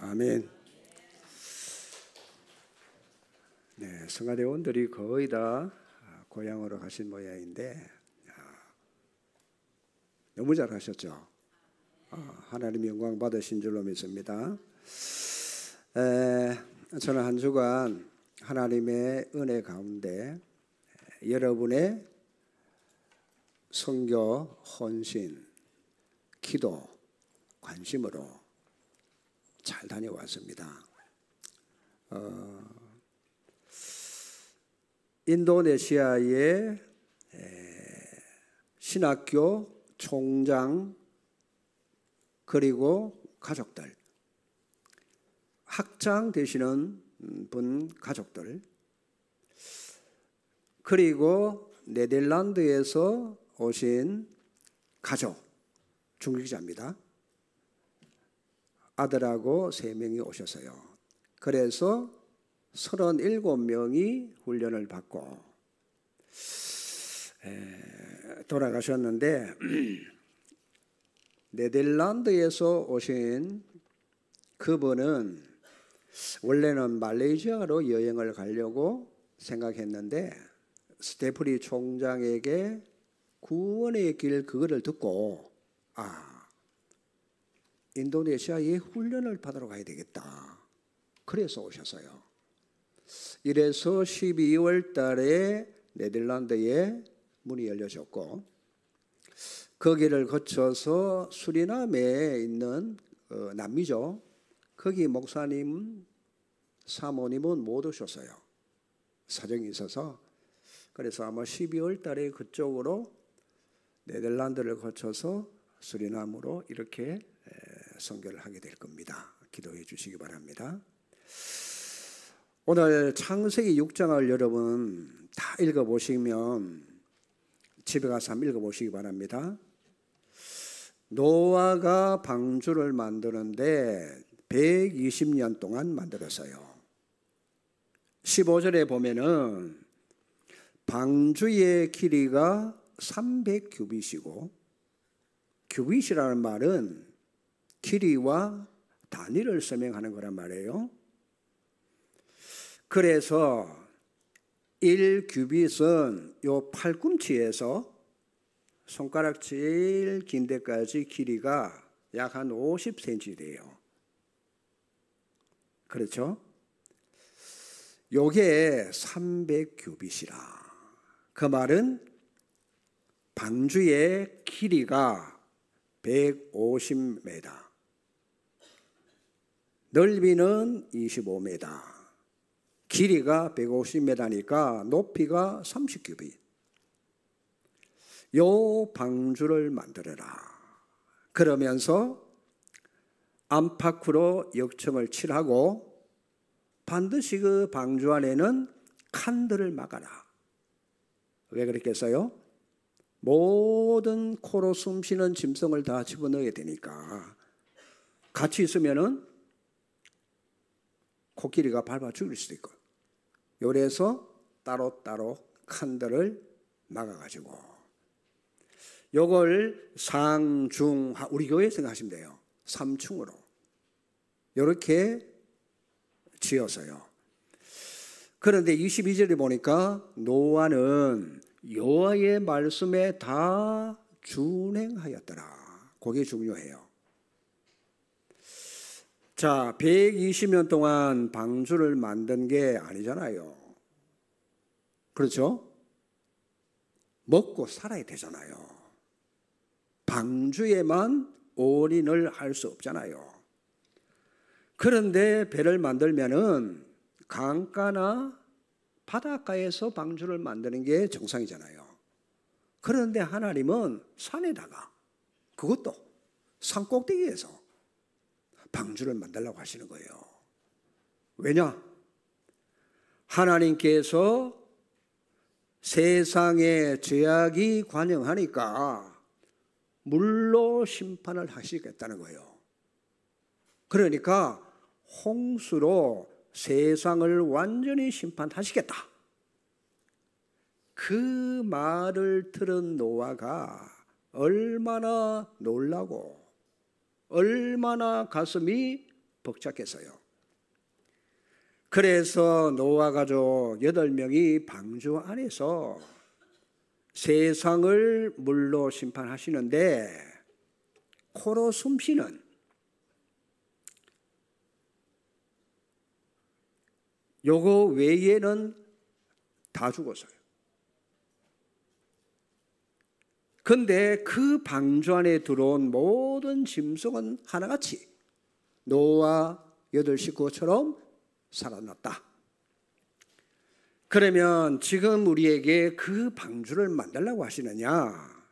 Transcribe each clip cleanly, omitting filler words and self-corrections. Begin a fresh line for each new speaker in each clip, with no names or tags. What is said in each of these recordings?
아멘. 네, 성가대원들이 거의 다 고향으로 가신 모양인데 너무 잘하셨죠. 하나님 영광 받으신 줄로 믿습니다. 저는 한 주간 하나님의 은혜 가운데 여러분의 선교, 헌신, 기도, 관심으로 잘 다녀왔습니다. 인도네시아의 신학교 총장 그리고 가족들, 학장 되시는 분 가족들, 그리고 네덜란드에서 오신 가족, 중직자입니다. 아들하고 3명이 오셨어요. 그래서 37명이 훈련을 받고 돌아가셨는데 네덜란드에서 오신 그분은 원래는 말레이시아로 여행을 가려고 생각했는데 스테프니 총장에게 구원의 길 그거를 듣고 인도네시아에 훈련을 받으러 가야 되겠다. 그래서 오셨어요. 이래서 12월 달에 네덜란드에 문이 열려졌고 거기를 거쳐서 수리남에 있는 남미죠. 거기 목사님, 사모님은 못 오셨어요. 사정이 있어서. 그래서 아마 12월 달에 그쪽으로 네덜란드를 거쳐서 수리남으로 이렇게 선교를 하게 될 겁니다. 기도해 주시기 바랍니다. 오늘 창세기 6장을 여러분 다 읽어보시면 집에 가서 한번 읽어보시기 바랍니다. 노아가 방주를 만드는데 120년 동안 만들었어요. 15절에 보면은 방주의 길이가 300규빗이고 규빗이라는 말은 길이와 단위를 설명하는 거란 말이에요. 그래서 1규빗은 요 팔꿈치에서 손가락 제일 긴 데까지 길이가 약 한 50cm 돼요. 그렇죠? 요게 300규빗이라. 그 말은 방주의 길이가 150m, 넓이는 25m, 길이가 150m니까 높이가 30규빗. 요 방주를 만들어라. 그러면서 안팎으로 역청을 칠하고 반드시 그 방주 안에는 칸들을 막아라. 왜 그랬겠어요? 모든 코로 숨쉬는 짐승을 다 집어넣어야 되니까 같이 있으면은 코끼리가 밟아 죽일 수도 있고. 요래서 따로따로 칸들을 막아가지고 요걸 상중하, 우리 교회 생각하시면 돼요. 3층으로 요렇게 지었어요. 그런데 22절에 보니까 노아는 여호와의 말씀에 다 준행하였더라. 그게 중요해요. 자, 120년 동안 방주를 만든 게 아니잖아요. 그렇죠? 먹고 살아야 되잖아요. 방주에만 올인을 할 수 없잖아요. 그런데 배를 만들면은 강가나 바닷가에서 방주를 만드는 게 정상이잖아요. 그런데 하나님은 산에다가, 그것도 산 꼭대기에서 방주를 만들려고 하시는 거예요. 왜냐? 하나님께서 세상에 죄악이 관영하니까 물로 심판을 하시겠다는 거예요. 그러니까 홍수로 세상을 완전히 심판하시겠다. 그 말을 들은 노아가 얼마나 놀라고 얼마나 가슴이 벅찼겠어요. 그래서 노아 가족 8명이 방주 안에서 세상을 물로 심판하시는데 코로 숨쉬는 요거 외에는 다 죽었어요. 근데 그 방주 안에 들어온 모든 짐승은 하나같이 노아 8 식구처럼 살아났다. 그러면 지금 우리에게 그 방주를 만들라고 하시느냐?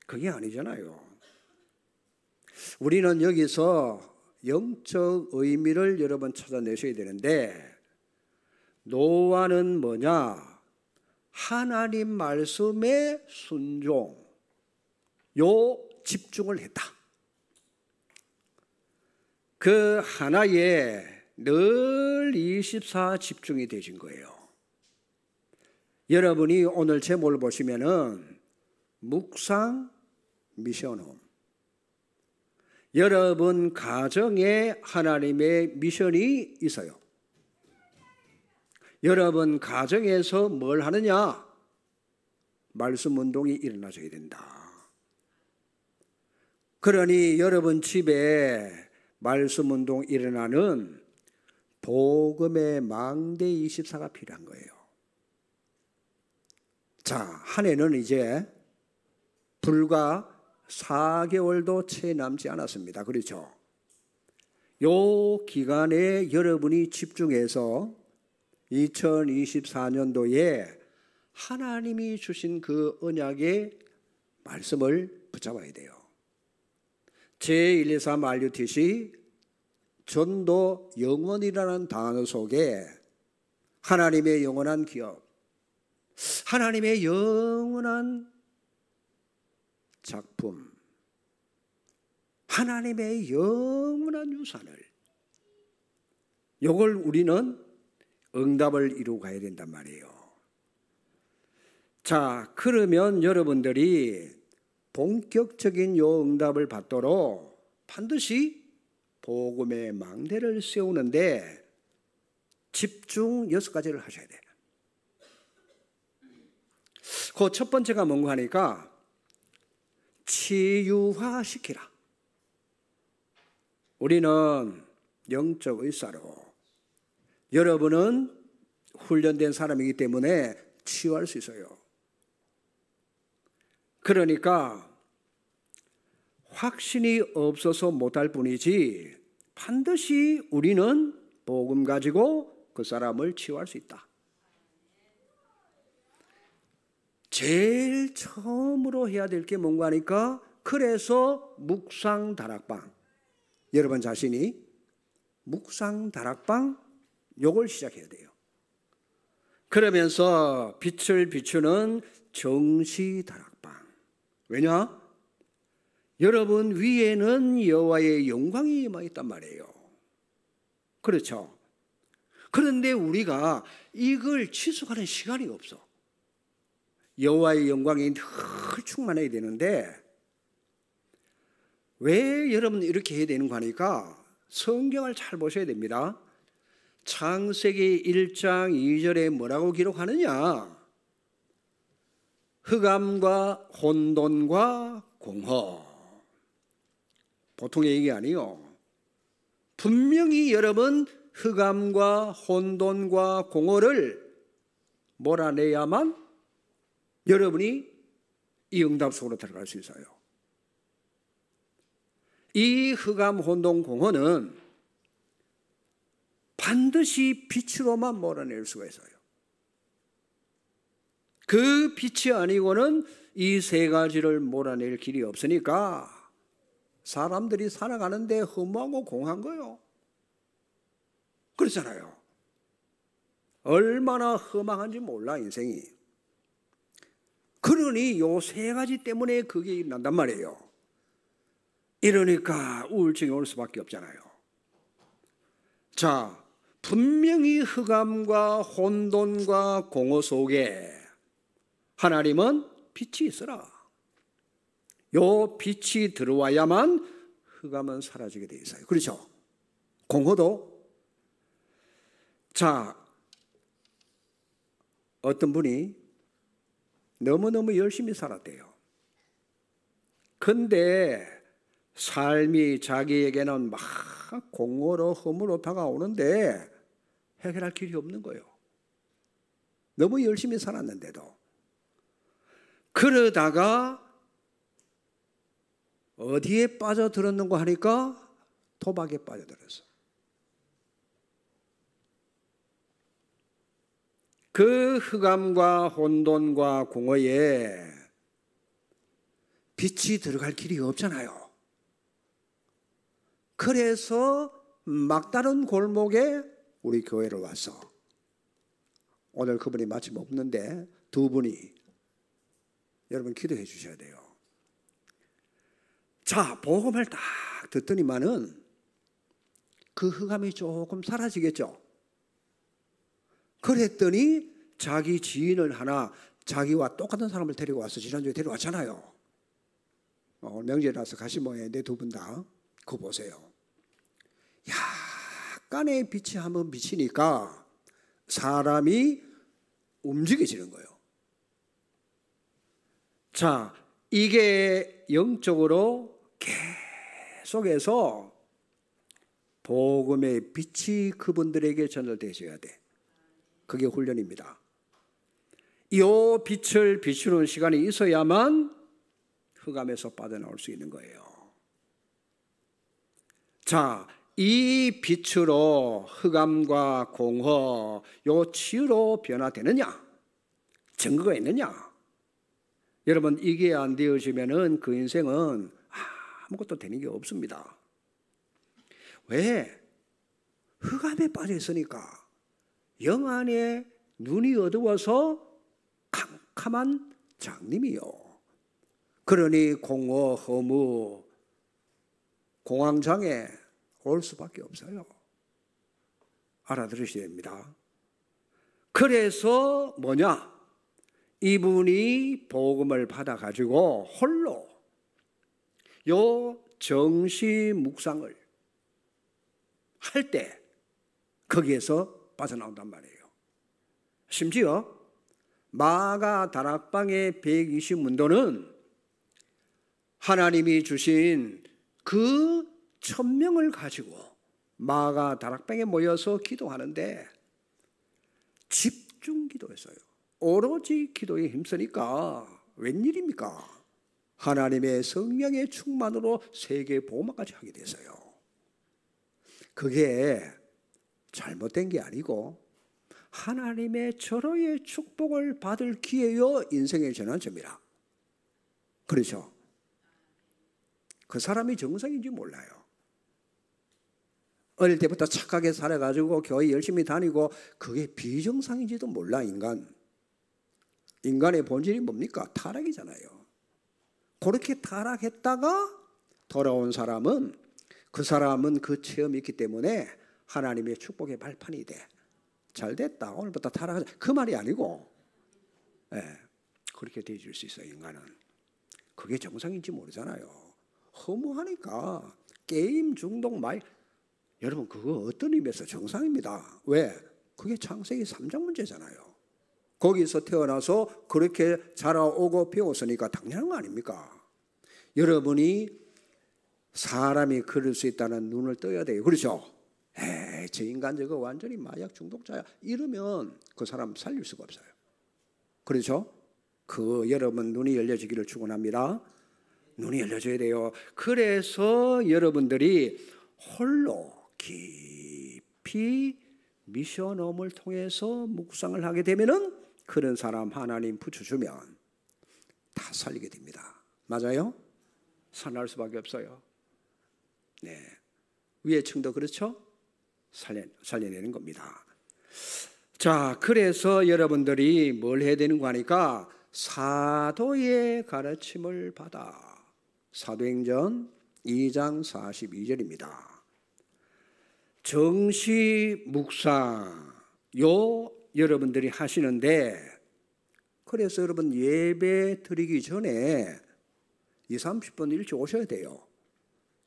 그게 아니잖아요. 우리는 여기서 영적 의미를 여러분 찾아내셔야 되는데, 노아는 뭐냐? 하나님 말씀에 순종, 요 집중을 했다. 그 하나에 늘 24 집중이 되신 거예요. 여러분이 오늘 제목을 보시면은 묵상 미션홈. 여러분 가정에 하나님의 미션이 있어요. 여러분 가정에서 뭘 하느냐? 말씀 운동이 일어나셔야 된다. 그러니 여러분 집에 말씀 운동 일어나는 복음의 망대 24가 필요한 거예요. 자, 한 해는 이제 불과 4개월도 채 남지 않았습니다. 그렇죠? 요 기간에 여러분이 집중해서 2024년도에 하나님이 주신 그 언약의 말씀을 붙잡아야 돼요. 제123 RUTC 전도 영원이라는 단어 속에 하나님의 영원한 기업, 하나님의 영원한 작품, 하나님의 영원한 유산을, 이걸 우리는 응답을 이루고 가야 된단 말이에요. 자, 그러면 여러분들이 본격적인 요 응답을 받도록 반드시 복음의 망대를 세우는데 집중 6가지를 하셔야 돼요. 그 첫 번째가 뭔가 하니까 치유화시키라. 우리는 영적 의사로, 여러분은 훈련된 사람이기 때문에 치유할 수 있어요. 그러니까 확신이 없어서 못할 뿐이지 반드시 우리는 복음 가지고 그 사람을 치유할 수 있다. 제일 처음으로 해야 될 게 뭔가 하니까, 그래서 묵상 다락방, 여러분 자신이 묵상 다락방 요걸 시작해야 돼요. 그러면서 빛을 비추는 정시 다락방. 왜냐? 여러분 위에는 여호와의 영광이 임하 있단 말이에요. 그렇죠? 그런데 우리가 이걸 지속하는 시간이 없어. 여호와의 영광이 늘 충만해야 되는데, 왜 여러분 이렇게 해야 되는 거 하니까 성경을 잘 보셔야 됩니다. 창세기 1장 2절에 뭐라고 기록하느냐? 흑암과 혼돈과 공허. 보통의 얘기 아니요. 분명히 여러분 흑암과 혼돈과 공허를 몰아내야만 여러분이 이 응답 속으로 들어갈 수 있어요. 이 흑암, 혼돈, 공허는 반드시 빛으로만 몰아낼 수가 있어요. 그 빛이 아니고는 이 세 가지를 몰아낼 길이 없으니까 사람들이 살아가는데 허무하고 공허한 거예요. 그렇잖아요. 얼마나 허망한지 몰라, 인생이. 그러니 요 세 가지 때문에 그게 일어난단 말이에요. 이러니까 우울증이 올 수밖에 없잖아요. 자, 분명히 흑암과 혼돈과 공허 속에 하나님은 빛이 있으라. 요 빛이 들어와야만 흑암은 사라지게 돼 있어요. 그렇죠? 공허도. 자, 어떤 분이 너무너무 열심히 살았대요. 근데 삶이 자기에게는 막 공허로 허무로 다가오는데 해결할 길이 없는 거예요. 너무 열심히 살았는데도. 그러다가 어디에 빠져들었는고 하니까 도박에 빠져들었어. 그 흑암과 혼돈과 공허에 빛이 들어갈 길이 없잖아요. 그래서 막다른 골목에 우리 교회를 와서, 오늘 그분이 마침 없는데 두 분이 여러분 기도해 주셔야 돼요. 자, 복음을 딱 듣더니만은 그 흑암이 조금 사라지겠죠. 그랬더니 자기 지인을 하나, 자기와 똑같은 사람을 데리고 와서 지난주에 데려왔잖아요. 오늘 명절이라서 가시모에 내 두 분 다 그거 보세요. 약간의 빛이 한번 비치니까 사람이 움직여지는 거예요. 자, 이게 영적으로 계속해서 복음의 빛이 그분들에게 전달되셔야 돼. 그게 훈련입니다. 이 빛을 비추는 시간이 있어야만 흑암에서 빠져나올 수 있는 거예요. 자, 이 빛으로 흑암과 공허, 요 치유로 변화되느냐? 증거가 있느냐? 여러분, 이게 안 되어지면은 그 인생은 아무것도 되는 게 없습니다. 왜? 흑암에 빠져 있으니까. 영 안에 눈이 어두워서 캄캄한 장님이요. 그러니 공허, 허무, 공황장애 올 수밖에 없어요. 알아들으셔야 됩니다. 그래서 뭐냐? 이분이 복음을 받아가지고 홀로 요 정시 묵상을 할 때 거기에서 빠져나온단 말이에요. 심지어 마가 다락방의 120문도는 하나님이 주신 그 1000명을 가지고 마가 다락방에 모여서 기도하는데 집중 기도했어요. 오로지 기도에 힘쓰니까 웬일입니까? 하나님의 성령의 충만으로 세계 복음화까지 하게 됐어요. 그게 잘못된 게 아니고 하나님의 절호의 축복을 받을 기회요, 인생의 전환점이라. 그렇죠? 그 사람이 정상인지 몰라요. 어릴 때부터 착하게 살아가지고 교회 열심히 다니고 그게 비정상인지도 몰라. 인간의 본질이 뭡니까? 타락이잖아요. 그렇게 타락했다가 돌아온 사람은 그 체험이 있기 때문에 하나님의 축복의 발판이 돼. 잘 됐다, 오늘부터 타락하자, 그 말이 아니고 그렇게 되어줄 수 있어요. 인간은 그게 정상인지 모르잖아요. 허무하니까 게임 중독 여러분, 그거 어떤 의미에서 정상입니다. 왜? 그게 창세기 3장 문제잖아요. 거기서 태어나서 그렇게 자라오고 배웠으니까 당연한 거 아닙니까? 여러분이 사람이 그럴 수 있다는 눈을 떠야 돼요. 그렇죠? 저 인간 저거 완전히 마약 중독자야, 이러면 그 사람 살릴 수가 없어요. 그렇죠? 여러분 눈이 열려지기를 축원합니다. 눈이 열려져야 돼요. 그래서 여러분들이 홀로 깊이 미션홈을 통해서 묵상을 하게 되면은 그런 사람 하나님 붙여주면 다 살리게 됩니다. 맞아요? 살아날 수밖에 없어요. 네, 위의 층도 그렇죠? 살려내는 겁니다. 자, 그래서 여러분들이 뭘 해야 되는 거 하니까 사도의 가르침을 받아. 사도행전 2장 42절입니다. 정시 묵상 여러분들이 하시는데, 그래서 여러분 예배 드리기 전에 20-30분 일찍 오셔야 돼요.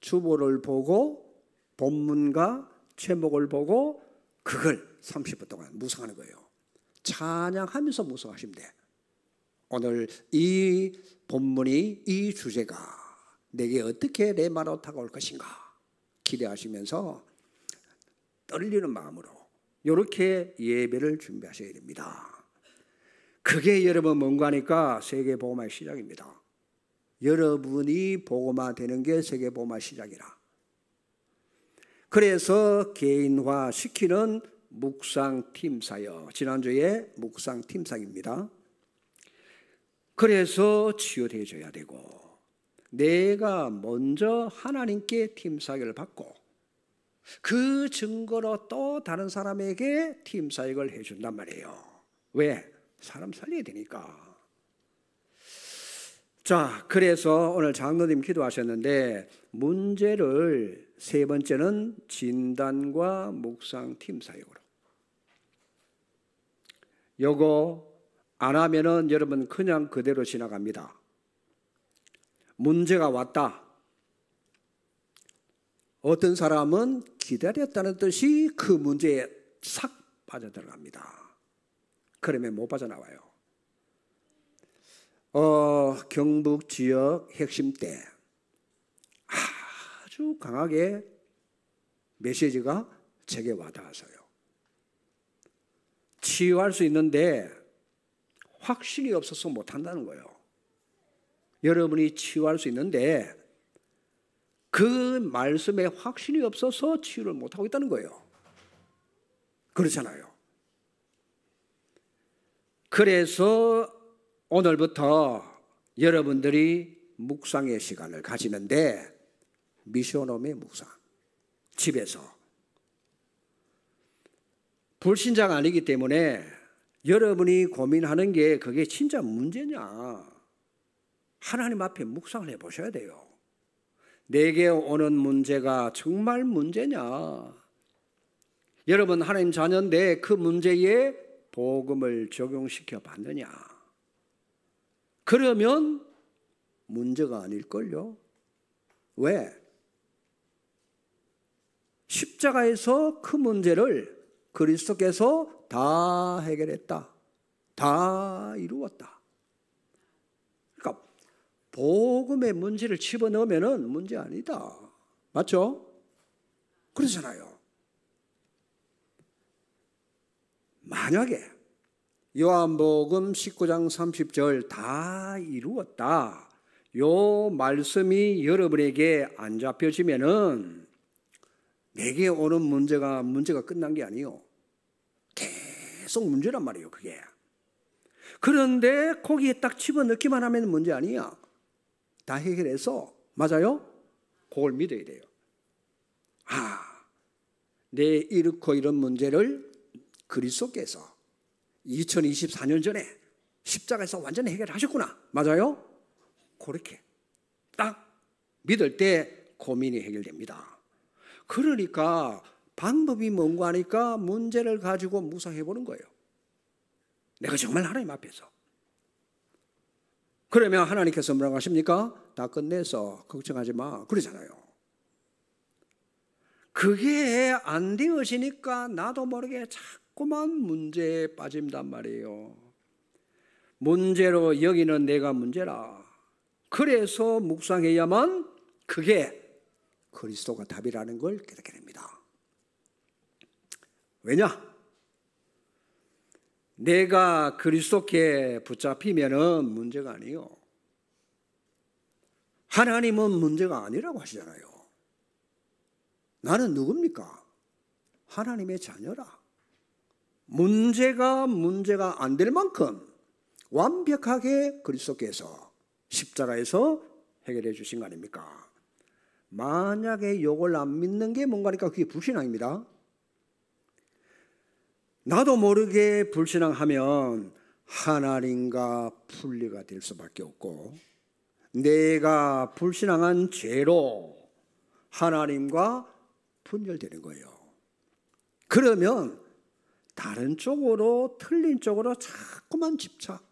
주보를 보고 본문과 제목을 보고 그걸 30분 동안 묵상하는 거예요. 찬양하면서 묵상하시면 돼. 오늘 이 본문이, 이 주제가 내게 어떻게 레마로 다가올 것인가 기대하시면서 떨리는 마음으로 이렇게 예배를 준비하셔야 됩니다. 그게 여러분 뭔가 하니까 세계복음화의 시작입니다. 여러분이 복음화 되는 게 세계복음화 시작이라. 그래서 개인화 시키는 묵상팀사요. 지난주에 묵상팀상입니다. 그래서 치유되어져야 되고 내가 먼저 하나님께 팀사역을 받고 그 증거로 또 다른 사람에게 팀사역을 해준단 말이에요. 왜? 사람 살려야 되니까. 자, 그래서 오늘 장로님 기도하셨는데 문제를 세 번째는 진단과 묵상 팀사역으로. 요거 안 하면은 여러분 그냥 그대로 지나갑니다. 문제가 왔다. 어떤 사람은 기다렸다는 뜻이 그 문제에 싹 빠져들어갑니다. 그러면 못 빠져나와요. 경북 지역 핵심 때 아주 강하게 메시지가 제게 와닿아서요. 치유할 수 있는데 확신이 없어서 못한다는 거예요. 여러분이 치유할 수 있는데 그 말씀에 확신이 없어서 치유를 못하고 있다는 거예요. 그렇잖아요. 그래서 오늘부터 여러분들이 묵상의 시간을 가지는데 미션홈의 묵상, 집에서 불신자가 아니기 때문에 여러분이 고민하는 게 그게 진짜 문제냐, 하나님 앞에 묵상을 해보셔야 돼요. 내게 오는 문제가 정말 문제냐, 여러분 하나님 자녀인데 그 문제에 복음을 적용시켜 봤느냐, 그러면 문제가 아닐걸요. 왜? 십자가에서 그 문제를 그리스도께서 다 해결했다, 다 이루었다. 그러니까 복음의 문제를 집어넣으면 문제 아니다. 맞죠? 그렇잖아요. 만약에 요한복음 19장 30절 다 이루었다, 요 말씀이 여러분에게 안 잡혀지면은 내게 오는 문제가 끝난 게 아니에요. 계속 문제란 말이에요, 그게. 그런데 거기에 딱 집어넣기만 하면 문제 아니야. 다 해결해서, 맞아요? 그걸 믿어야 돼요. 내 이렇고 이런 문제를 그리스도께서 2024년 전에 십자가에서 완전히 해결하셨구나. 맞아요? 그렇게 딱 믿을 때 고민이 해결됩니다. 그러니까 방법이 뭔가 하니까 문제를 가지고 묵상해 보는 거예요. 내가 정말 하나님 앞에서. 그러면 하나님께서 뭐라고 하십니까? 다 끝내서 걱정하지 마, 그러잖아요. 그게 안 되어지니까 나도 모르게 자꾸만 문제에 빠진단 말이에요. 문제로 여기는 내가 문제라. 그래서 묵상해야만 그게 그리스도가 답이라는 걸 깨닫게 됩니다. 왜냐? 내가 그리스도께 붙잡히면은 문제가 아니에요. 하나님은 문제가 아니라고 하시잖아요. 나는 누굽니까? 하나님의 자녀라. 문제가 안 될 만큼 완벽하게 그리스도께서 십자가에서 해결해 주신 거 아닙니까? 만약에 이걸 안 믿는 게 뭔가니까 그게 불신앙입니다. 나도 모르게 불신앙하면 하나님과 분리가 될 수밖에 없고, 내가 불신앙한 죄로 하나님과 분열되는 거예요. 그러면 다른 쪽으로, 틀린 쪽으로 자꾸만 집착.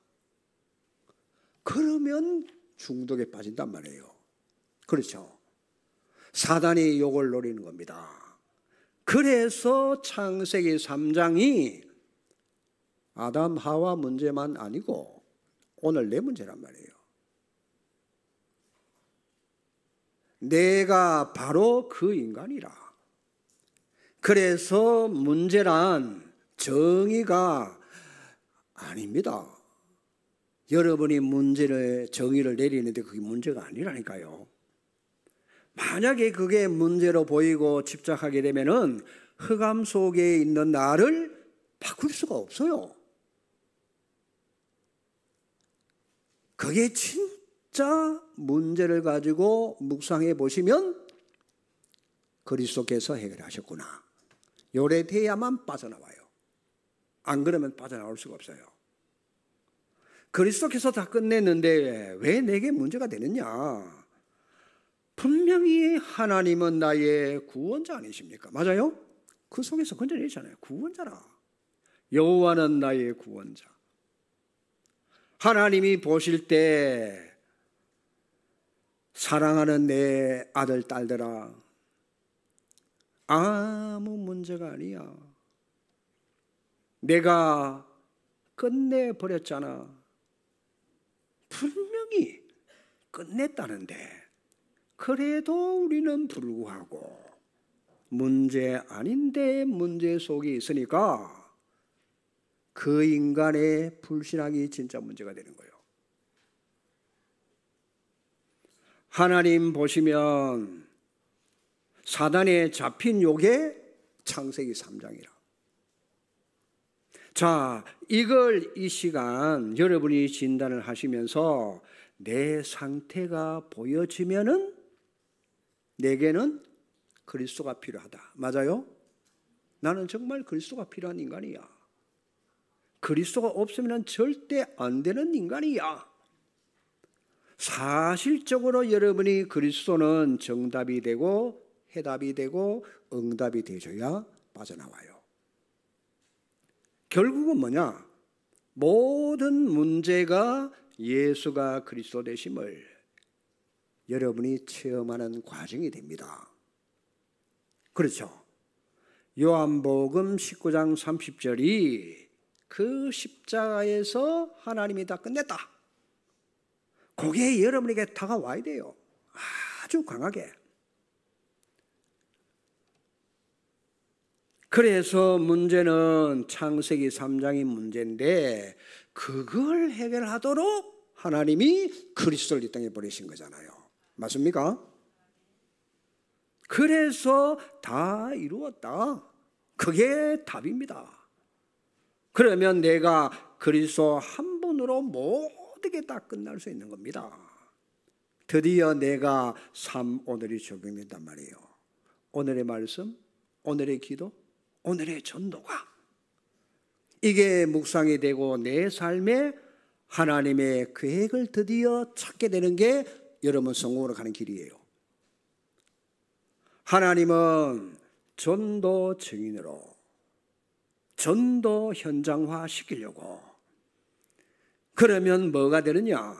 그러면 중독에 빠진단 말이에요. 그렇죠? 사단이 이걸 노리는 겁니다. 그래서 창세기 3장이 아담 하와 문제만 아니고 오늘 내 문제란 말이에요. 내가 바로 그 인간이라. 그래서 문제란 정의가 아닙니다. 여러분이 정의를 내리는데 그게 문제가 아니라니까요. 만약에 그게 문제로 보이고 집착하게 되면은 흑암 속에 있는 나를 바꿀 수가 없어요. 그게 진짜 문제를 가지고 묵상해 보시면 그리스도께서 해결하셨구나. 요래 돼야만 빠져나와요. 안 그러면 빠져나올 수가 없어요. 그리스도께서 다 끝냈는데 왜 내게 문제가 되느냐? 분명히 하나님은 나의 구원자 아니십니까? 맞아요? 그 속에서 건져내잖아요. 구원자라. 여호와는 나의 구원자. 하나님이 보실 때 사랑하는 내 아들, 딸들아, 아무 문제가 아니야. 내가 끝내버렸잖아. 분명히 끝냈다는데 그래도 우리는 불구하고 문제 아닌데 문제 속에 있으니까 그 인간의 불신앙이 진짜 문제가 되는 거예요. 하나님 보시면 사단에 잡힌 요게 창세기 3장이라. 자, 이걸 이 시간 여러분이 진단을 하시면서 내 상태가 보여지면은 내게는 그리스도가 필요하다. 맞아요? 나는 정말 그리스도가 필요한 인간이야. 그리스도가 없으면 절대 안 되는 인간이야. 사실적으로 여러분이 그리스도는 정답이 되고 해답이 되고 응답이 되셔야 빠져나와요. 결국은 뭐냐? 모든 문제가 예수가 그리스도 되심을 여러분이 체험하는 과정이 됩니다. 그렇죠? 요한복음 19장 30절이 그 십자가에서 하나님이 다 끝냈다. 그게 여러분에게 다가와야 돼요. 아주 강하게. 그래서 문제는 창세기 3장이 문제인데 그걸 해결하도록 하나님이 그리스도를 이 땅에 보내신 거잖아요. 맞습니까? 그래서 다 이루었다. 그게 답입니다. 그러면 내가 그리스도 한 분으로 모든 게 다 끝날 수 있는 겁니다. 드디어 내가 삶 오늘이 적용된단 말이에요. 오늘의 말씀, 오늘의 기도, 오늘의 전도가 이게 묵상이 되고 내 삶에 하나님의 계획을 드디어 찾게 되는 게 여러분 성공으로 가는 길이에요. 하나님은 전도 증인으로 전도 현장화 시키려고 그러면 뭐가 되느냐?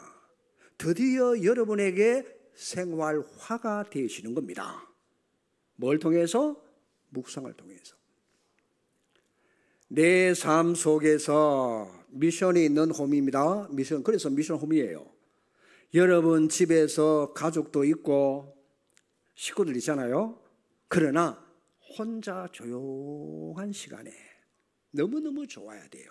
드디어 여러분에게 생활화가 되시는 겁니다. 뭘 통해서? 묵상을 통해서. 내 삶 속에서 미션이 있는 홈입니다. 그래서 미션 홈이에요. 여러분 집에서 가족도 있고 식구들 있잖아요. 그러나 혼자 조용한 시간에 너무너무 좋아야 돼요.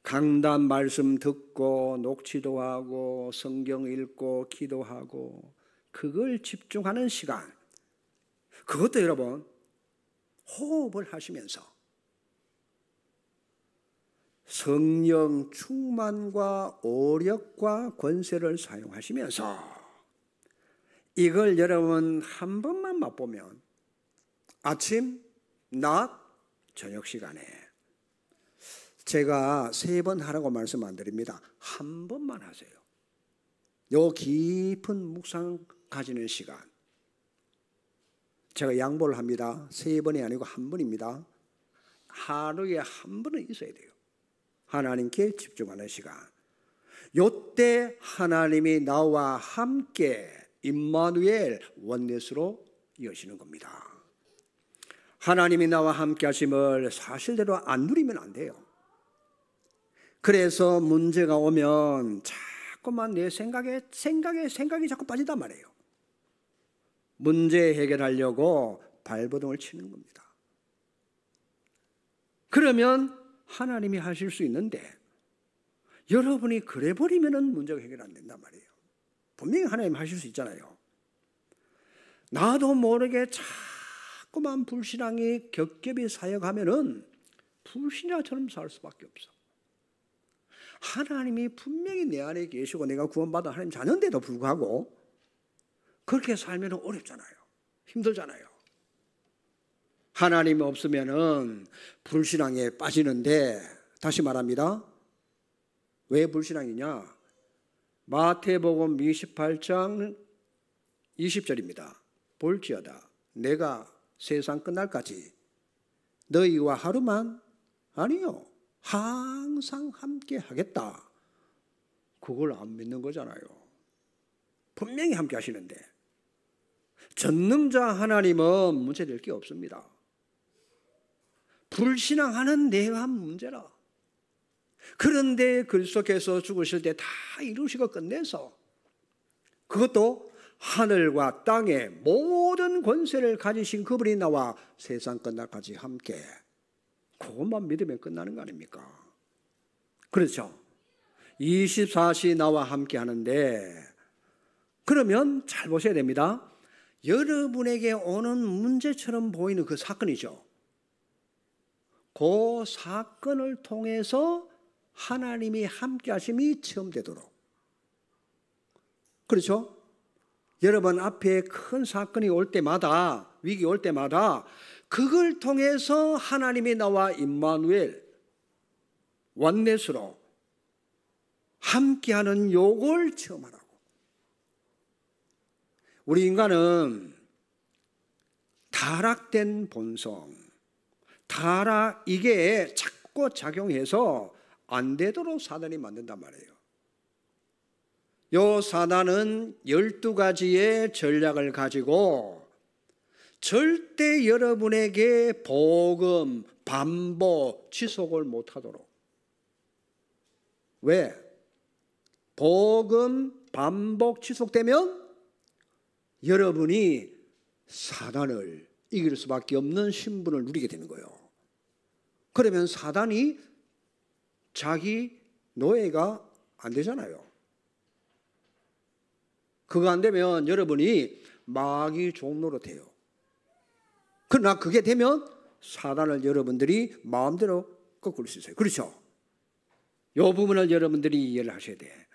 강단 말씀 듣고 녹취도 하고 성경 읽고 기도하고 그걸 집중하는 시간. 그것도 여러분 호흡을 하시면서 성령 충만과 오력과 권세를 사용하시면서 이걸 여러분 한 번만 맛보면 아침, 낮, 저녁 시간에 제가 3번 하라고 말씀 안 드립니다. 한 번만 하세요. 요 깊은 묵상 가지는 시간. 제가 양보를 합니다. 3번이 아니고 1번입니다. 하루에 1번은 있어야 돼요. 하나님께 집중하는 시간. 요때 하나님이 나와 함께 임마누엘 원넷으로 여시는 겁니다. 하나님이 나와 함께 하심을 사실대로 안 누리면 안 돼요. 그래서 문제가 오면 자꾸만 내 생각이 자꾸 빠진단 말이에요. 문제 해결하려고 발버둥을 치는 겁니다. 그러면 하나님이 하실 수 있는데 여러분이 그래 버리면 문제가 해결 안 된단 말이에요. 분명히 하나님 하실 수 있잖아요. 나도 모르게 자꾸만 불신앙이 겹겹이 사역하면은 불신자처럼 살 수밖에 없어. 하나님이 분명히 내 안에 계시고 내가 구원받아 하나님 자녀인데도 불구하고 그렇게 살면 어렵잖아요. 힘들잖아요. 하나님이 없으면은 불신앙에 빠지는데, 다시 말합니다. 왜 불신앙이냐? 마태복음 28장 20절입니다. 볼지어다 내가 세상 끝날까지 너희와 하루만 아니요 항상 함께 하겠다. 그걸 안 믿는 거잖아요. 분명히 함께 하시는데 전능자 하나님은 문제될 게 없습니다. 불신앙하는 내가 문제라. 그런데 그리스도께서 죽으실 때 다 이루시고 끝내서 그것도 하늘과 땅의 모든 권세를 가지신 그분이 나와 세상 끝날까지 함께, 그것만 믿으면 끝나는 거 아닙니까? 그렇죠? 24시 나와 함께 하는데, 그러면 잘 보셔야 됩니다. 여러분에게 오는 문제처럼 보이는 그 사건이죠. 그 사건을 통해서 하나님이 함께 하심이 체험되도록. 그렇죠? 여러분 앞에 큰 사건이 올 때마다, 위기 올 때마다 그걸 통해서 하나님이 나와 임마누엘, 원넷으로 함께하는 요걸 체험하라고. 우리 인간은 타락된 본성, 이게 자꾸 작용해서 안 되도록 사단이 만든단 말이에요. 요 사단은 12가지의 전략을 가지고 절대 여러분에게 복음, 반복, 지속을 못하도록. 왜? 복음, 반복, 지속되면 여러분이 사단을 이길 수밖에 없는 신분을 누리게 되는 거예요. 그러면 사단이 자기 노예가 안 되잖아요. 그거 안 되면 여러분이 마귀 종로로 돼요. 그러나 그게 되면 사단을 여러분들이 마음대로 꺾을 수 있어요. 그렇죠? 이 부분을 여러분들이 이해를 하셔야 돼.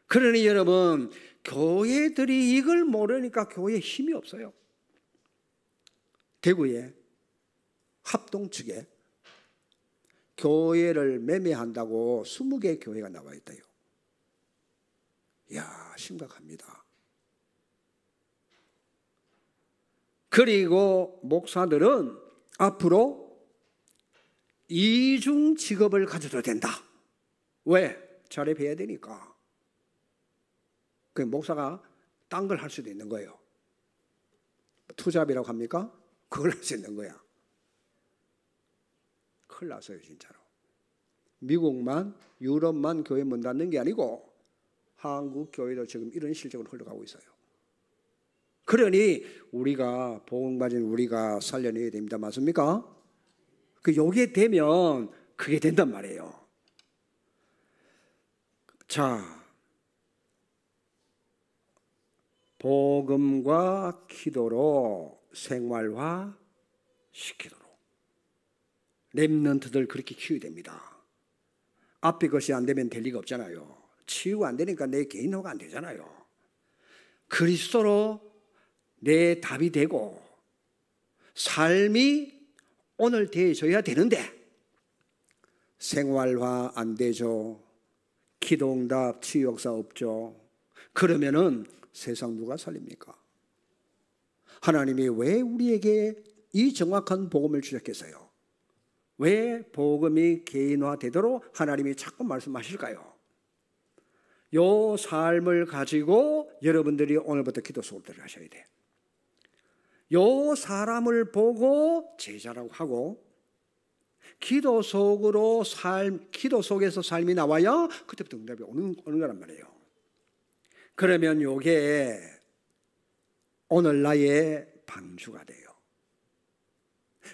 그러니 여러분, 교회들이 이걸 모르니까 교회에 힘이 없어요. 대구에 합동 측에 교회를 매매한다고 20개 교회가 나와 있대요. 이야, 심각합니다. 그리고 목사들은 앞으로 이중 직업을 가져도 된다. 왜? 자립해야 되니까. 그 목사가 딴 걸 할 수도 있는 거예요. 투잡이라고 합니까? 그걸 할 수 있는 거야. 큰일 났어요, 진짜로. 미국만, 유럽만 교회 문 닫는 게 아니고 한국 교회도 지금 이런 실정으로 흘러가고 있어요. 그러니 우리가 복음 가진 우리가 살려내야 됩니다. 맞습니까? 요게 되면 그게 된단 말이에요. 자, 복음과 기도로 생활화 시키도록 렘넌트들 그렇게 키워야 됩니다. 앞에 것이 안 되면 될 리가 없잖아요. 치유가 안 되니까 내 개인화가 안 되잖아요. 그리스도로 내 답이 되고 삶이 오늘 되어져야 되는데 생활화 안 되죠. 기도응답 치유 역사 없죠. 그러면은 세상 누가 살립니까? 하나님이 왜 우리에게 이 정확한 복음을 주셨겠어요? 왜 복음이 개인화되도록 하나님이 자꾸 말씀하실까요? 요 삶을 가지고 여러분들이 오늘부터 기도 수업들을 하셔야 돼. 요 사람을 보고 제자라고 하고, 기도 속에서 삶이 나와야 그때부터 응답이 오는 거란 말이에요. 그러면 요게 오늘 나의 방주가 돼요.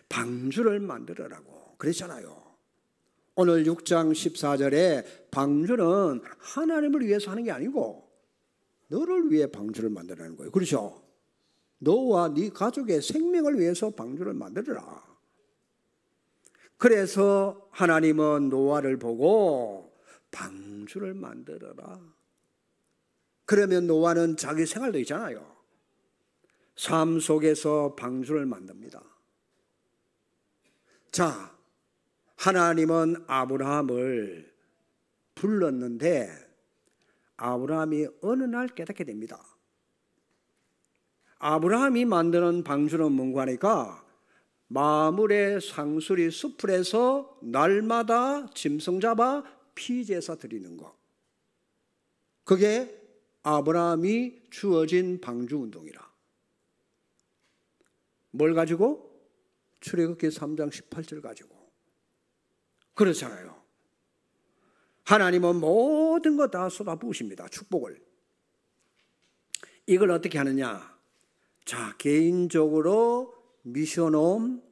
방주를 만들어라고 그랬잖아요. 오늘 6장 14절에 방주는 하나님을 위해서 하는 게 아니고 너를 위해 방주를 만들라는 거예요. 그렇죠? 너와 네 가족의 생명을 위해서 방주를 만들어라. 그래서 하나님은 노아를 보고 방주를 만들어라. 그러면 노아는 자기 생활도 있잖아요. 삶 속에서 방주를 만듭니다. 자, 하나님은 아브라함을 불렀는데 아브라함이 어느 날 깨닫게 됩니다. 아브라함이 만드는 방주는 뭔가 하니까 마물의 상수리 수풀에서 날마다 짐승 잡아 피제사 드리는 거. 그게 아브라함이 주어진 방주 운동이라. 뭘 가지고? 출애굽기 3장 18절 가지고. 그렇잖아요. 하나님은 모든 거 다 쏟아부으십니다. 축복을. 이걸 어떻게 하느냐? 자, 개인적으로 미션홈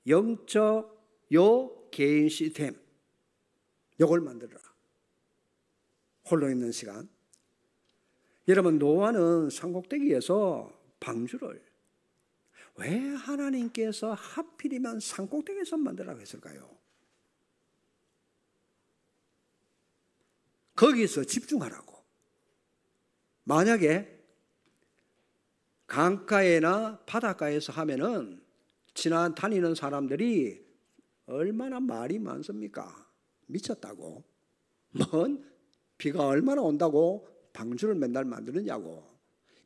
영적 요 개인 시스템 요걸 만들어라. 홀로 있는 시간. 여러분, 노아는 산꼭대기에서 방주를 왜 하나님께서 하필이면 산꼭대기에서 만들라고 했을까요? 거기서 집중하라고. 만약에 강가에나 바닷가에서 하면은 다니는 사람들이 얼마나 말이 많습니까? 미쳤다고. 비가 얼마나 온다고 방주를 맨날 만드느냐고.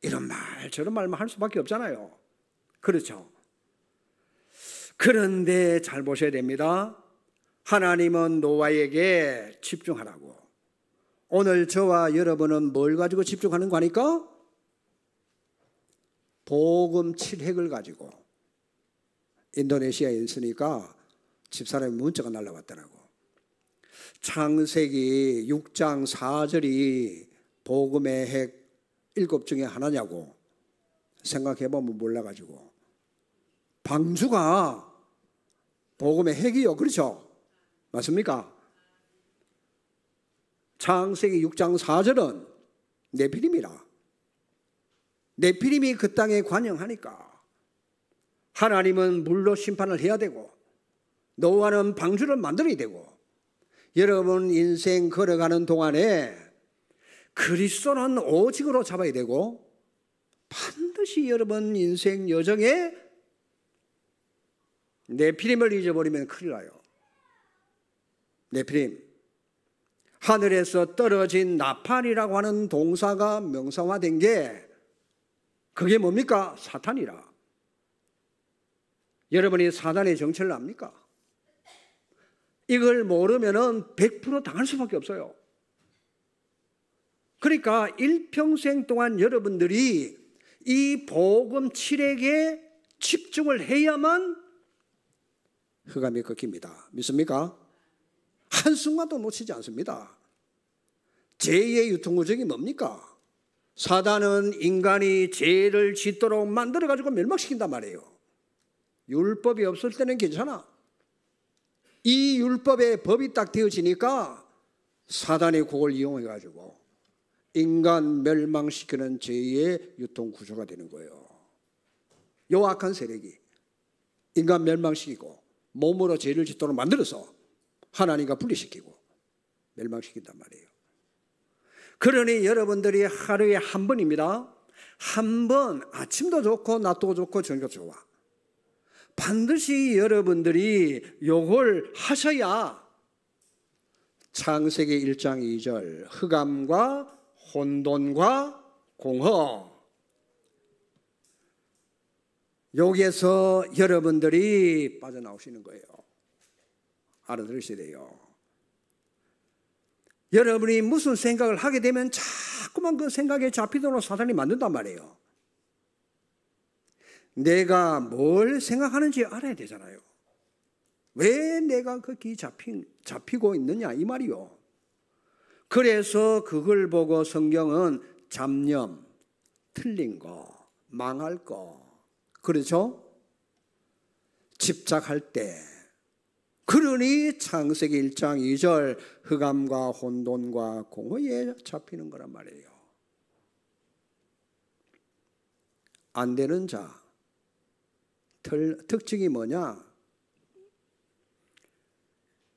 이런 말 저런 말만 할 수밖에 없잖아요. 그렇죠? 그런데 잘 보셔야 됩니다. 하나님은 노아에게 집중하라고. 오늘 저와 여러분은 뭘 가지고 집중하는 거니까? 복음 7핵을 가지고. 인도네시아에 있으니까 집사람이 문자가 날라왔더라고. 창세기 6장 4절이 복음의 핵 7 중에 하나냐고 생각해보면 몰라가지고. 방주가 복음의 핵이요. 그렇죠? 맞습니까? 창세기 6장 4절은 네피림이라. 네피림이 그 땅에 관영하니까 하나님은 물로 심판을 해야 되고 노아는 방주를 만들어야 되고, 여러분 인생 걸어가는 동안에 그리스도는 오직으로 잡아야 되고 반드시 여러분 인생 여정에 네피림을 잊어버리면 큰일 나요. 네피림, 하늘에서 떨어진 나팔이라고 하는 동사가 명사화된 게 그게 뭡니까? 사탄이라. 여러분이 사단의 정체를 압니까? 이걸 모르면은 100% 당할 수밖에 없어요. 그러니까 일평생 동안 여러분들이 이 복음 7핵에 집중을 해야만 흑암이 꺾입니다. 믿습니까? 한순간도 놓치지 않습니다. 죄의 유통구정이 뭡니까? 사단은 인간이 죄를 짓도록 만들어가지고 멸망시킨단 말이에요. 율법이 없을 때는 괜찮아. 이 율법의 법이 딱 되어지니까 사단이 그걸 이용해가지고 인간 멸망시키는 죄의 유통구조가 되는 거예요. 요 악한 세력이 인간 멸망시키고 몸으로 죄를 짓도록 만들어서 하나님과 분리시키고 멸망시킨단 말이에요. 그러니 여러분들이 하루에 한 번입니다. 한 번, 아침도 좋고 낮도 좋고 저녁도 좋아. 반드시 여러분들이 요걸 하셔야 창세기 1장 2절 흑암과 혼돈과 공허, 여기에서 여러분들이 빠져나오시는 거예요. 알아들으셔야 돼요. 여러분이 무슨 생각을 하게 되면 자꾸만 그 생각에 잡히도록 사단이 만든단 말이에요. 내가 뭘 생각하는지 알아야 되잖아요. 왜 내가 거기 잡히고 있느냐 이 말이요. 그래서 그걸 보고 성경은 잡념, 틀린 거, 망할 거, 그렇죠? 집착할 때. 그러니 창세기 1장 2절 흑암과 혼돈과 공허에 잡히는 거란 말이에요. 안 되는 자 특징이 뭐냐?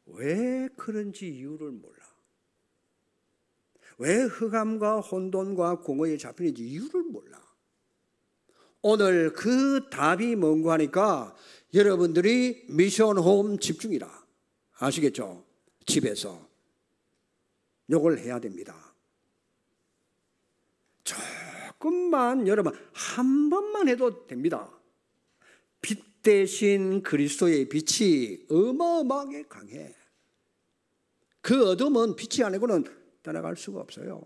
왜 그런지 이유를 몰라. 왜 흑암과 혼돈과 공허에 잡히는지 이유를 몰라. 오늘 그 답이 뭔가 하니까 여러분들이 미션 홈 집중이라. 아시겠죠? 집에서 요걸 해야 됩니다. 조금만 여러분 한 번만 해도 됩니다. 빛 대신 그리스도의 빛이 어마어마하게 강해. 그 어둠은 빛이 아니고는 따라갈 수가 없어요.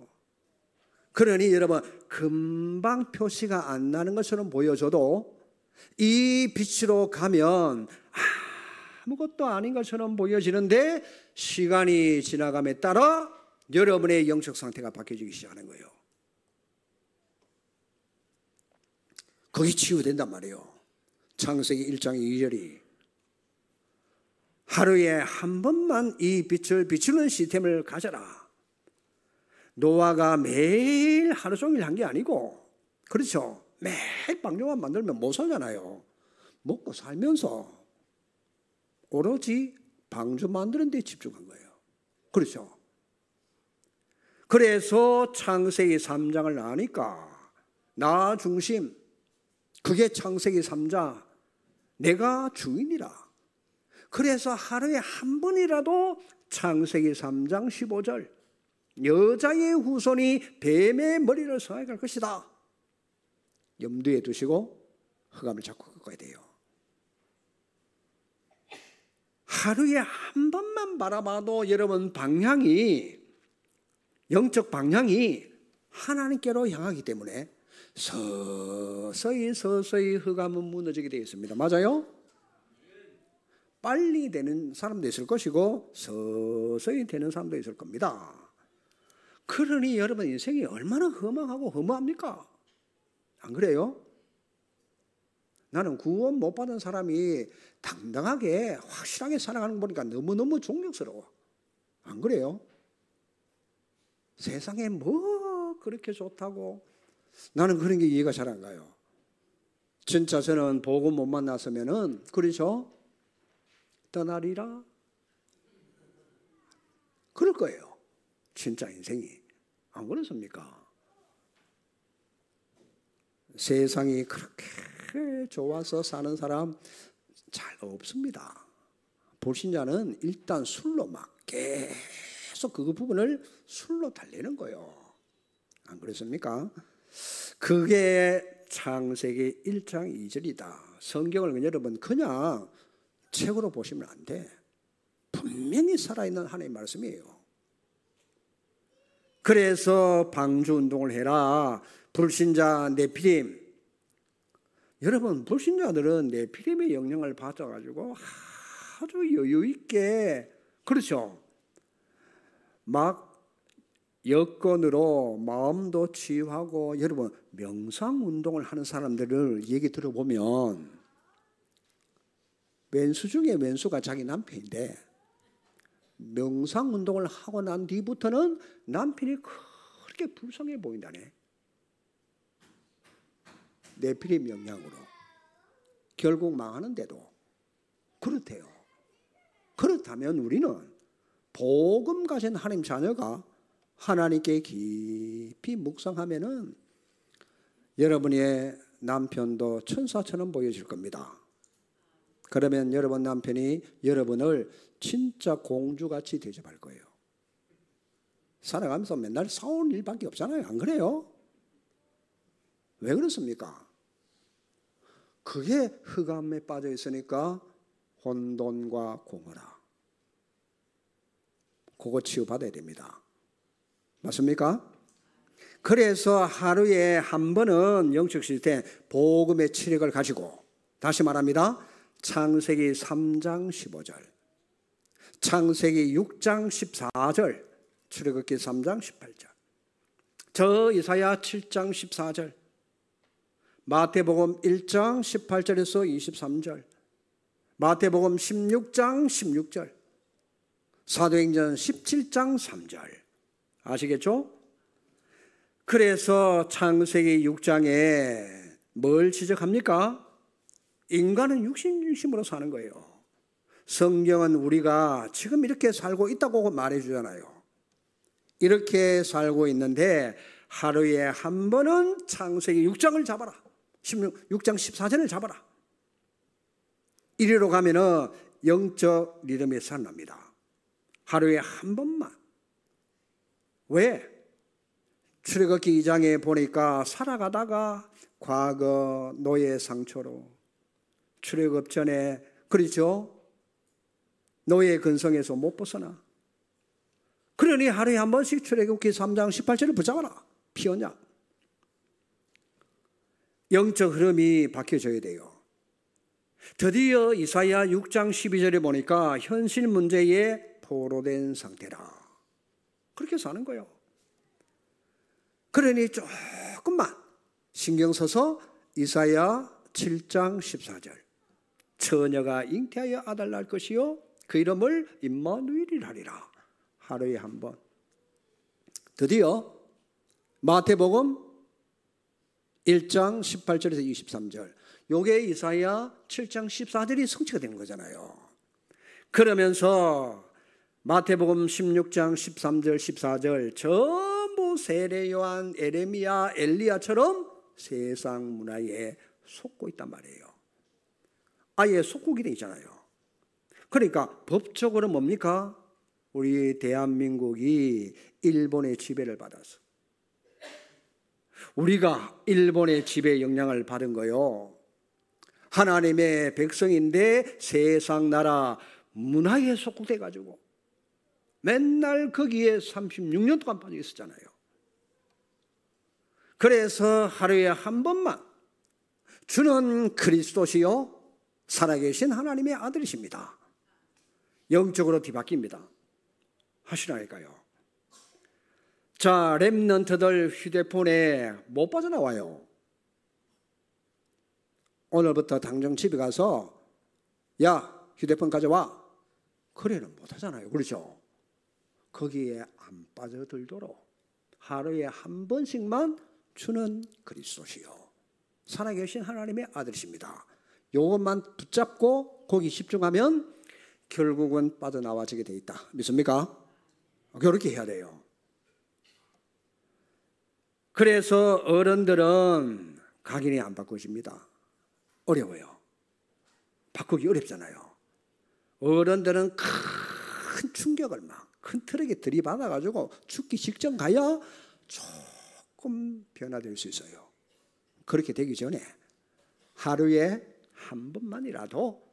그러니 여러분 금방 표시가 안 나는 것처럼 보여져도 이 빛으로 가면 아무것도 아닌 것처럼 보여지는데 시간이 지나감에 따라 여러분의 영적 상태가 바뀌어지기 시작하는 거예요. 거기 치유된단 말이에요. 창세기 1장 2절이 하루에 한 번만 이 빛을 비추는 시스템을 가져라. 노아가 매일 하루 종일 한 게 아니고, 그렇죠? 매일 방종만 만들면 못 살잖아요. 먹고 살면서 오로지 방주 만드는 데 집중한 거예요. 그렇죠? 그래서 창세기 3장을 아니까 나 중심, 그게 창세기 3장, 내가 주인이라. 그래서 하루에 한 번이라도 창세기 3장 15절 여자의 후손이 뱀의 머리를 성하게 것이다 염두에 두시고 흑암을 잡고 꺾어야 돼요. 하루에 한 번만 바라봐도 여러분 방향이, 영적 방향이 하나님께로 향하기 때문에 서서히 흑암은 무너지게 되어 있습니다. 맞아요? 빨리 되는 사람도 있을 것이고 서서히 되는 사람도 있을 겁니다. 그러니 여러분 인생이 얼마나 허망하고 허무합니까? 안 그래요? 나는 구원 못 받은 사람이 당당하게 확실하게 살아가는 거 보니까 너무너무 존경스러워. 안 그래요? 세상에 뭐 그렇게 좋다고. 나는 그런 게 이해가 잘 안 가요. 진짜 저는 복음 못 만났으면은, 그렇죠? 떠나리라? 그럴 거예요. 진짜 인생이. 안 그렇습니까? 세상이 그렇게 좋아서 사는 사람 잘 없습니다. 불신자는 일단 술로 막 계속 그 부분을 술로 달래는 거예요. 안 그렇습니까? 그게 창세기 1장 2절이다. 성경을 여러분 그냥 책으로 보시면 안 돼. 분명히 살아있는 하나님의 말씀이에요. 그래서 방주운동을 해라. 불신자 네피림. 여러분 불신자들은 네피림의 영향을 받아가지고 아주 여유있게, 그렇죠? 막 여건으로 마음도 치유하고, 여러분 명상운동을 하는 사람들을 얘기 들어보면 왼수 중에 왼수가 자기 남편인데 명상운동을 하고 난 뒤부터는 남편이 그렇게 불쌍해 보인다네. 네피림 영향으로. 결국 망하는데도 그렇대요. 그렇다면 우리는 복음 가진 하나님 자녀가 하나님께 깊이 묵상하면은 여러분의 남편도 천사처럼 보여질 겁니다. 그러면 여러분 남편이 여러분을 진짜 공주같이 대접할 거예요. 살아가면서 맨날 싸우는 일밖에 없잖아요. 안 그래요? 왜 그렇습니까? 그게 흑암에 빠져 있으니까 혼돈과 공허라. 그거 치유받아야 됩니다. 맞습니까? 그래서 하루에 한 번은 영적 시스템 복음의 치력을 가지고, 다시 말합니다, 창세기 3장 15절, 창세기 6장 14절, 출애굽기 3장 18절, 저 이사야 7장 14절, 마태복음 1장 18절에서 23절, 마태복음 16장 16절, 사도행전 17장 3절. 아시겠죠? 그래서 창세기 6장에 뭘 지적합니까? 인간은 육신 중심으로 사는 거예요. 성경은 우리가 지금 이렇게 살고 있다고 말해주잖아요. 이렇게 살고 있는데 하루에 한 번은 창세기 6장을 잡아라. 6장 14절을 잡아라. 이리로 가면은 영적 리듬이 살아납니다. 하루에 한 번만. 왜? 출애굽기 2장에 보니까 살아가다가 과거 노예 상처로 출애굽 전에, 그렇죠? 노예 근성에서 못 벗어나. 그러니 하루에 한 번씩 출애굽기 3장 18절을 붙잡아라. 피언약. 영적 흐름이 바뀌어져야 돼요. 드디어 이사야 6장 12절에 보니까 현실 문제에 포로된 상태라. 그렇게 사는 거예요. 그러니 조금만 신경 써서 이사야 7장 14절, 처녀가 잉태하여 아들 낳을 것이요 그 이름을 임마누엘이라 하리라. 하루에 한 번. 드디어 마태복음 1장 18절에서 23절, 요게 이사야 7장 14절이 성취가 되는 거잖아요. 그러면서 마태복음 16장 13절 14절 전부 세례 요한, 에레미야, 엘리야처럼 세상 문화에 속고 있단 말이에요. 아예 속국이 돼 있잖아요. 그러니까 법적으로 뭡니까? 우리 대한민국이 일본의 지배를 받아서, 우리가 일본의 지배 영향을 받은 거요. 하나님의 백성인데 세상 나라 문화에 속국돼 가지고 맨날 거기에 36년 동안 빠져 있었잖아요. 그래서 하루에 한 번만 주는 그리스도시요 살아계신 하나님의 아들이십니다. 영적으로 뒤바뀝니다. 하시라니까요. 자, 렘넌트들 휴대폰에 못 빠져나와요. 오늘부터 당장 집에 가서 야, 휴대폰 가져와. 그래는 못하잖아요. 그렇죠? 거기에 안 빠져들도록 하루에 한 번씩만 주는 그리스도시요 살아계신 하나님의 아들이십니다. 이것만 붙잡고 거기 집중하면 결국은 빠져나와지게 돼 있다. 믿습니까? 그렇게 해야 돼요. 그래서 어른들은 각인이 안 바꿔집니다. 어려워요. 바꾸기 어렵잖아요. 어른들은 큰 충격을 막 큰 트럭에 들이받아가지고 죽기 직전 가야 조금 변화될 수 있어요. 그렇게 되기 전에 하루에 한 번만이라도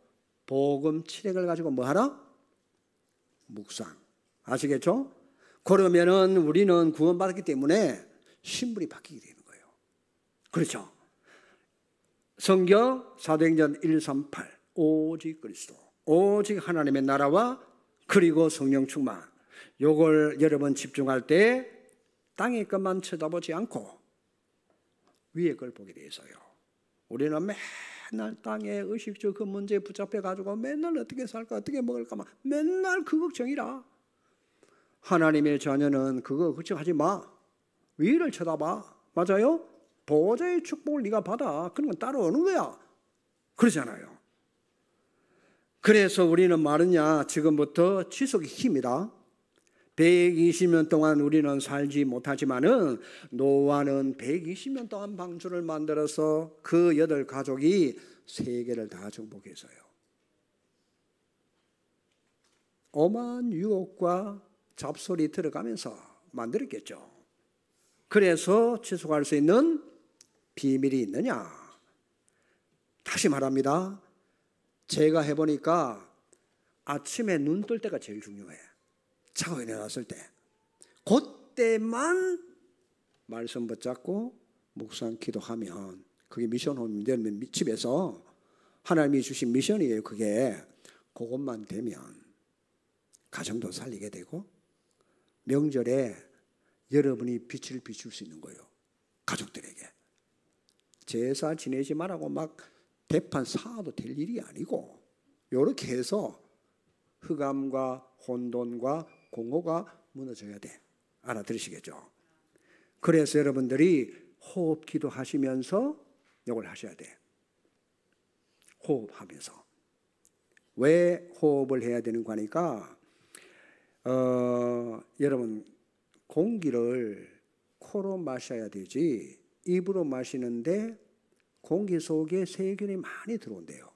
복음 치력을 가지고 뭐 하라? 묵상. 아시겠죠? 그러면은 우리는 구원받았기 때문에 신분이 바뀌게 되는 거예요. 그렇죠? 성경 사도행전 138 오직 그리스도, 오직 하나님의 나라와 그리고 성령 충만, 요걸 여러분 집중할 때 땅의 것만 쳐다보지 않고 위의 걸 보게 돼 있어요. 우리는 맨날 땅의 의식주 그 문제에 붙잡혀 가지고 맨날 어떻게 살까 어떻게 먹을까 막 맨날 그 걱정이라. 하나님의 자녀는 그거 걱정하지 마. 위를 쳐다봐. 맞아요? 보좌의 축복을 네가 받아. 그런 건 따로 오는 거야. 그러잖아요. 그래서 우리는 말하냐, 지금부터 지속의 힘이다. 120년 동안 우리는 살지 못하지만은 노아는 120년 동안 방주를 만들어서 그 8가족이 세계를 다 정복했어요. 오만 유혹과 잡소리 들어가면서 만들었겠죠. 그래서 지속할 수 있는 비밀이 있느냐? 다시 말합니다. 제가 해보니까 아침에 눈 뜰 때가 제일 중요해. 자고 일어났을 때. 그때만 말씀 붙잡고 묵상 기도하면 그게 미션홈인데 집에서 하나님이 주신 미션이에요. 그게 그것만 되면 가정도 살리게 되고 명절에 여러분이 빛을 비출 수 있는 거예요. 가족들에게. 제사 지내지 말라고 막 대판 사도 될 일이 아니고 이렇게 해서 흑암과 혼돈과 공허가 무너져야 돼. 알아들으시겠죠? 그래서 여러분들이 호흡 기도하시면서 이걸 하셔야 돼. 호흡하면서. 왜 호흡을 해야 되는 거니까 여러분 공기를 코로 마셔야 되지 입으로 마시는데 공기 속에 세균이 많이 들어온대요.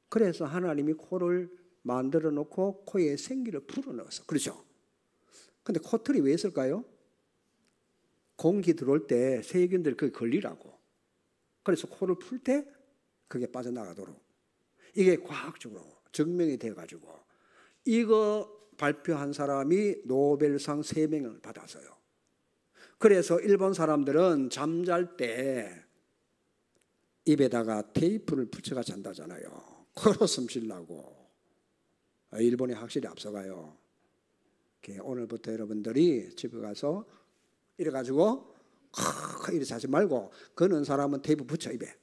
그래서 하나님이 코를 만들어 놓고 코에 생기를 불어넣어서. 그렇죠? 근데 코털이 왜 있을까요? 공기 들어올 때 세균들이 그게 걸리라고. 그래서 코를 풀 때 그게 빠져나가도록. 이게 과학적으로 증명이 돼가지고 이거 발표한 사람이 노벨상 3명을 받았어요. 그래서 일본 사람들은 잠잘 때 입에다가 테이프를 붙여가 잔다잖아요. 코로 숨 쉬려고. 일본이 확실히 앞서가요. 오늘부터 여러분들이 집에 가서 이래가지고 이래 자지 말고 그는 사람은 테이프 붙여 입에.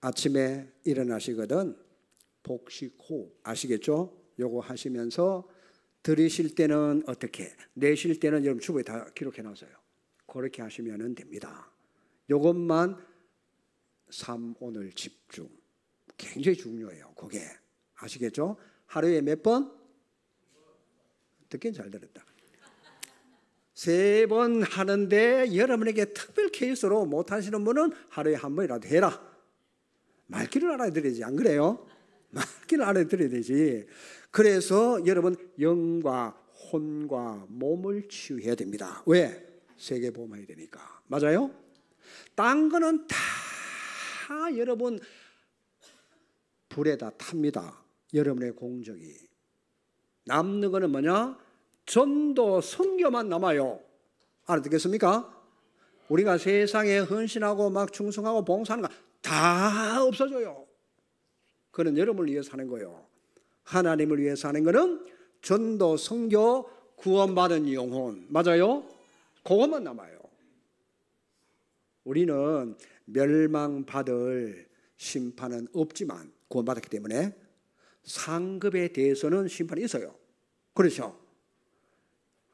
아침에 일어나시거든 복식호흡 아시겠죠? 요거 하시면서 들이쉴 때는 어떻게, 내쉴 때는 여러분 주부에 다 기록해 놨어요. 그렇게 하시면 됩니다. 요것만 삶 오늘 집중 굉장히 중요해요. 그게 아시겠죠? 하루에 몇 번? 듣긴 잘 들었다. 3번 하는데 여러분에게 특별 케이스로 못하시는 분은 하루에 한 번이라도 해라. 말귀를 알아들어야지. 안 그래요? 말귀를 알아들어야 되지. 그래서 여러분 영과 혼과 몸을 치유해야 됩니다. 왜? 세계보험해야 되니까. 맞아요? 딴 거는 다 여러분 불에다 탑니다. 여러분의 공적이. 남는 거는 뭐냐? 전도 선교만 남아요. 알아듣겠습니까? 우리가 세상에 헌신하고 막 충성하고 봉사하는 거 다 없어져요. 그는 여러분을 위해서 사는 거예요. 하나님을 위해서 사는 거는 전도, 선교, 구원받은 영혼. 맞아요? 그것만 남아요. 우리는 멸망받을 심판은 없지만 구원받았기 때문에 상급에 대해서는 심판이 있어요. 그렇죠?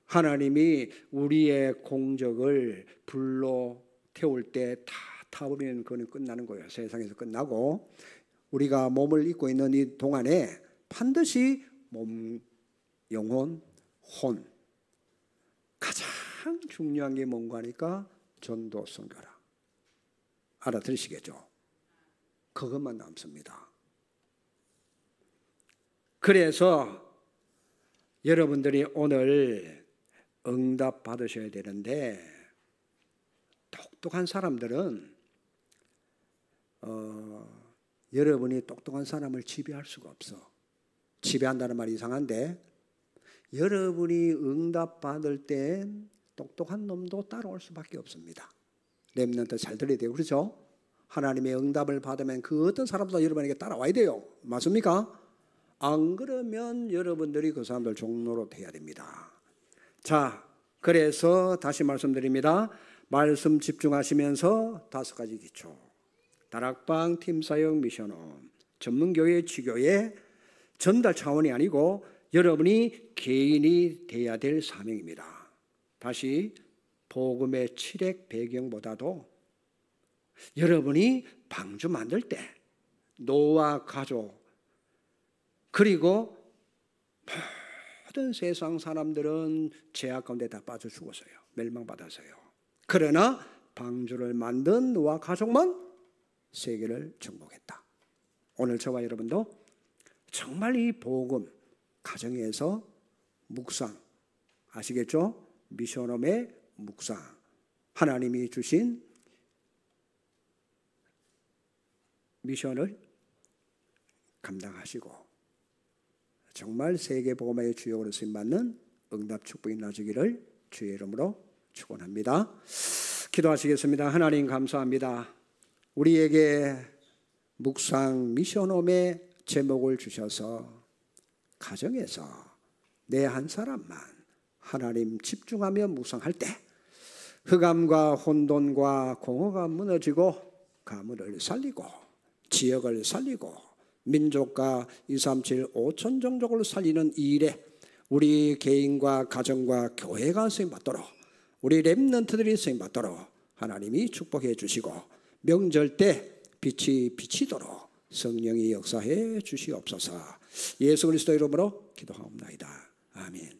하나님이 우리의 공적을 불로 태울 때 다 타버리면 그건 끝나는 거예요. 세상에서 끝나고 우리가 몸을 입고 있는 이 동안에 반드시 몸, 영혼, 혼 가장 중요한 게 뭔가 하니까 전도 선교라. 알아들으시겠죠? 그것만 남습니다. 그래서 여러분들이 오늘 응답 받으셔야 되는데 똑똑한 사람들은 여러분이 똑똑한 사람을 지배할 수가 없어. 지배한다는 말이 이상한데 여러분이 응답 받을 땐 똑똑한 놈도 따라올 수밖에 없습니다. 렘넌트 잘 들어야 돼요. 그렇죠? 하나님의 응답을 받으면 그 어떤 사람도 여러분에게 따라와야 돼요. 맞습니까? 안 그러면 여러분들이 그 사람들 종로로 돼야 됩니다. 자, 그래서 다시 말씀드립니다. 말씀 집중하시면서 5가지 기초. 다락방, 팀사역, 미션홈, 전문교회, 지교회 전달 차원이 아니고 여러분이 개인이 돼야 될 사명입니다. 다시 복음의 칠획 배경보다도 여러분이 방주 만들 때 노와 가족 그리고 모든 세상 사람들은 죄악 가운데 다 빠져 죽었어요. 멸망받았어요. 그러나 방주를 만든 노아 가족만 세계를 정복했다. 오늘 저와 여러분도 정말 이 복음 가정에서 묵상 아시겠죠? 미션홈의 묵상 하나님이 주신 미션을 감당하시고 정말 세계복음화의 주역으로 쓰임받는 응답 축복이 나주기를 주의 이름으로 축원합니다. 기도하시겠습니다. 하나님 감사합니다. 우리에게 묵상 미션홈의 제목을 주셔서 가정에서 내 한 사람만 하나님 집중하며 묵상할 때 흑암과 혼돈과 공허가 무너지고 가문을 살리고 지역을 살리고 민족과 237 5천 종족을 살리는 이 일에 우리 개인과 가정과 교회가 쓰임받도록 우리 렘넌트들이 쓰임받도록 하나님이 축복해 주시고 명절 때 빛이 비치도록 성령이 역사해 주시옵소서. 예수 그리스도 이름으로 기도하옵나이다. 아멘.